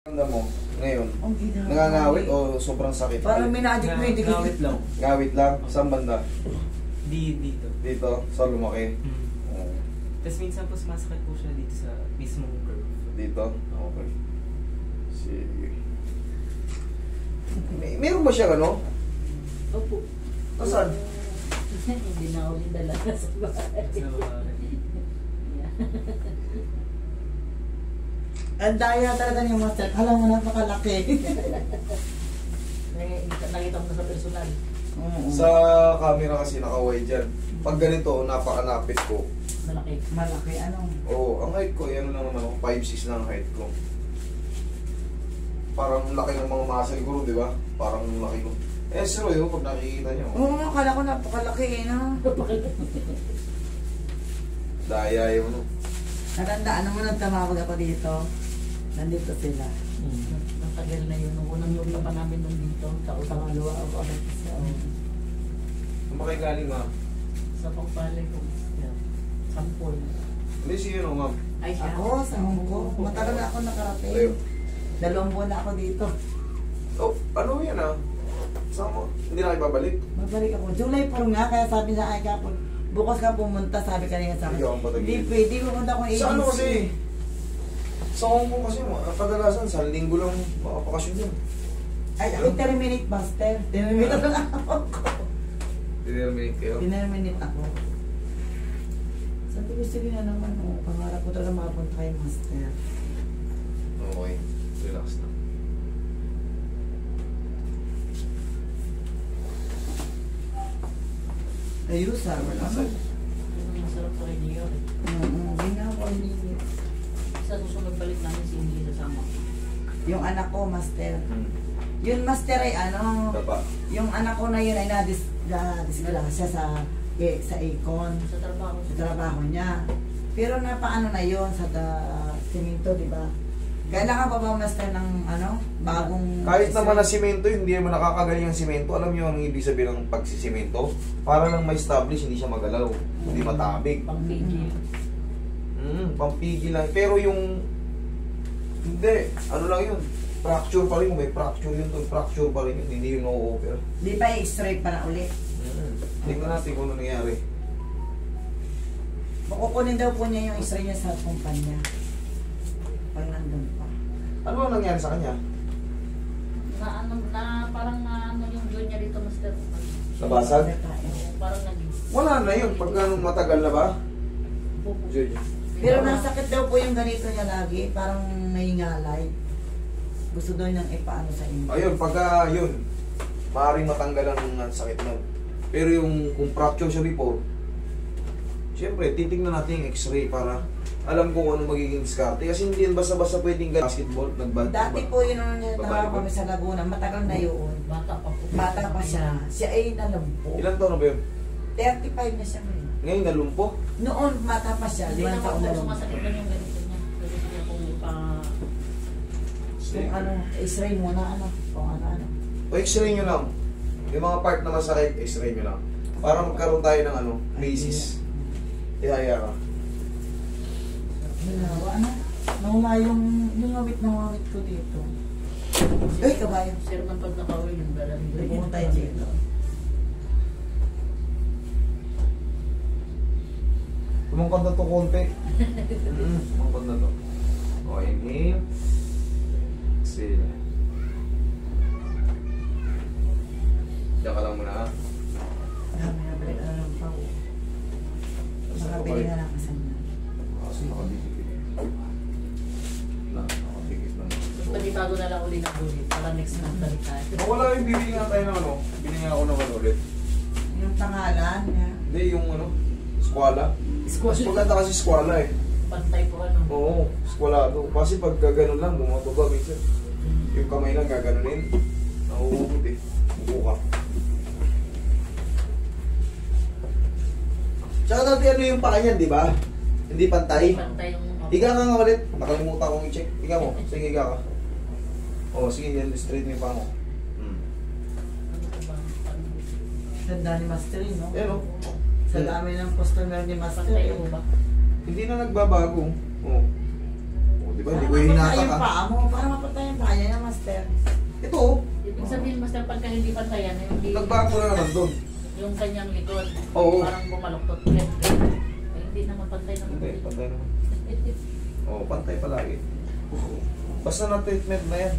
Tanda mo, ngayon, Ang ginagawa. nangangawit o sobrang sakit? Parang minadjik mo, hindi ko. Ngawit lang. Ngawit lang? Saan banda? Dito. Dito? Sa lumaki? Oo. Tapos minsan po sumasakit po siya dito sa mismong curve. Dito? Okay. Sige. Meron ba siya ano? Opo. Saan? Hindi na ako dala sa bahay. Ang daya talaga niya master. Alam mo, napakalaki. Nakita mo na sa personal. Sa camera kasi naka-wide yan. Pag ganito, napakanapit ko. Malaki. Malaki, ano? Oo, ang height ko, yan lang naman ako. 5'6 na ang height ko. Parang laki ng mga muscle ko, di ba? Parang laki ko. Eh, siro yun, pag nakikita nyo. Oo, akala ko napakalaki eh, no? Daya yun, no? Natandaan naman nagtamawag ako dito. Nandito sila. Matagal na yun. Nung unang yung pa namin nandito. Sa pangalawa ako agad sa Kung makigaling, ma'am. sa pangpalay ko. Sampol. Hindi siya, no, ma'am. Ay, ako, sa Hong Kong. Matagal na ako nakarating. Ayun. 2 buwan na ako dito. Oh, ano yan, ah? Saan mo? Hindi na kayo babalik? Mabalik ako. July 4 nga, kaya sabi niya, ay kapon, bukas ka pumunta, sabi kanina sa Hindi ako akin. patagilid. Hindi pwede, pumunta akong agency. Sa ano kasi? Sa Hong Kong kasi, kadalasan, sa linggo lang makapakasyon yun. Ay, ako terminate master. Terminate lang ako. Determinate kayo? Terminate ako. Sabi ko, sige na naman, oh, pangarap ko talaga makapunta kay master. Okay, relax na. Ayos, ah, wala mo. Masarap sa kanya yun. Hindi nga ako hindi. Sa susunod balik namin si hindi sasama. Yung anak ko, master. Yun, master ay ano, Dapa. yung anak ko na yun ay nadisgrasya sa Econ, Sa trabaho. sa trabaho niya. Pero napaano na yun sa simento, di ba? Kailangan pa ba, master, ng ano, bagong... Kahit naman na simento, hindi naman nakakagaling ang simento. Alam niyo ang ibig sabihin ng pagsisimento? Para lang ma-establish, hindi siya magalaw. Hindi matabig. Pang-pigil. Pampigil lang. Pero yung... Hindi. Ano lang yun? Fracture pa rin. May fracture yun doon. Fracture pa rin yun. Hindi yun na-o-over. Di pa i-straight para ulit. Tingnan natin kung ano nangyari. Makukunin daw po niya yung x-ray niya sa kumpanya. Pag nandun pa. Ano ang nangyari sa kanya? Parang ano yung doon niya dito, master. Nabasag? Parang Wala na yun. Pagka matagal na ba? Pero nasakit daw po yung ganito niya lagi. Parang nahingalay. Gusto daw niyang ipaano sa inyo. Ayun, pagka yun, maaaring matanggal ang sakit nun. Pero yung kung fracture siya before, siyempre, titignan natin yung x-ray para alam ko kung ano magiging diskarte. Kasi hindi yan basta-basta pwedeng basketball. Dati po yun nung natawa kami sa Laguna. Matagal na yun. bata pa po. Bata pa siya. Siya ay nalumpo. Ilang taon na ba yun? 35 na siya ngayon. Ngayon, nalumpo. Noon, bata pa siya. Hindi 5 naman taon po na lumpo. sumasakit lang yung ganito niya. Ganito niya kung Kung ano, x-ray muna, ano. Kung ano. O x-ray nyo lang. Yung mga part na masakit, x-ray nyo lang. Para magkaroon tayo ng ano, basis. Ihaya ka. Ano? Nawala yung awit ko dito. Ay, kabayo. sir man pag nakawin yung balang. Pumunta tayo dito. Tumangkad na to konti. Tumangkad na to. O, inhale. Exhale. Diyan ka lang muna ha. Dami na balik na lang pa. Nakabili na lang kasi na. Kaso nakadikit. Nakadikit lang. Pagpalitago na lang ulit ng ulit. Para next month balik tayo. Wala yung bibili nga tayo ng ano. Bili nga ako naman ulit. Yung pangalan niya. Hindi, yung ano, squala. Squash. Maganda kasi squala eh. Pantay po ano. Oo, squalado. Kasi pag gaganon lang, bumababa minsan. Yung kamay lang gaganunin. Nahuhugot eh. Buka. Tsaka dati ano yung paa niyan, di ba? Hindi pantay. Pantay yung... Higa ka nga ulit. Nakalimutan kong i-check. Higa mo. Sige, higa ka. Oo, sige, yan. Straight mo yung paa mo. Ano ko ba? Ganda ni Master, no? Yan o. Sa dami ng customer ni Master. Pantay yung ba? Hindi na nagbabago. Oo. Di ba? Hindi ko Para hinata mapatay yung ka. paa mo. Para mapatay yung paa niya, master. Ito, oh. Ibig sabihin, master, pagka hindi pantayan, hindi Nagbago na naman doon. yung kanyang likod. Oo. Parang bumaluktot. Ay, hindi naman pantay naman. Hindi, pantay naman. Oo, pantay palagi. Basta na-treatment na yan.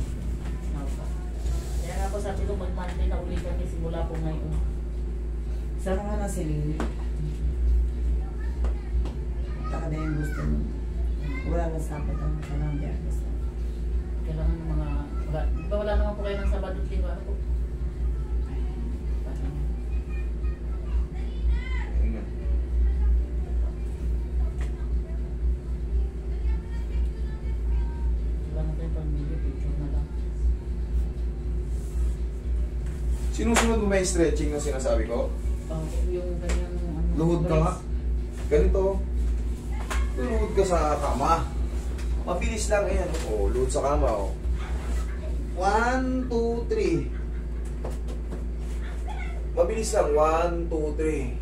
Kaya nga po sabi ko, mag-Monday na uli kami simula po ngayon. Sama nga na si Lily. Taka na yung gusto mo. Wala na sapat ang kanang biyernes. Kailangan ng mga... Di ba wala naman po kayo ng Sabado at Linggo? Ano po? Ayun nga. Wala na kayo pag-video, picture na lang. Sinusunod mo ba yung stretching na sinasabi ko? Yung kanyang... Ano, Luhod ka nga. Ganito. Luhod ka sa kama. Mabilis lang yan. Oh, luhod sa kama. Oh. 1, 2, 3. Mabilis lang. 1, 2, 3.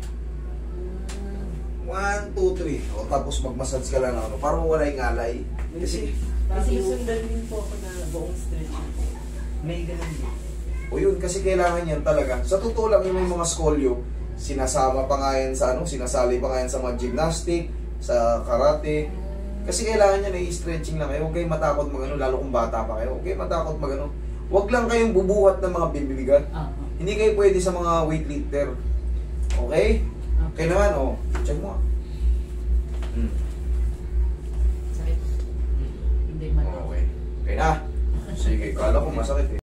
1, 2, 3. O, tapos mag-massage ka lang ng ano. Para mawala yung alay. Kasi, Kasi sundan din po ako na buong stretching. May ganun din. o yun, kasi kailangan yan talaga. Sa totoo lang, yung may mga scolio, sinasama pa nga yan sa ano, sinasali pa nga yan sa mga gymnastic, sa karate. Kasi kailangan yan, i-stretching lang kayo. Huwag kayong matakot mag ano, lalo kung bata pa kayo. Huwag kayong matakot mag ano. Huwag lang kayong bubuhat ng mga bibibigat. Hindi kayo pwede sa mga weightlifter. Okay? Okay naman, oh. Check mo. Sakit. Hindi man. Okay. Okay na. Sige, kala ko masakit eh.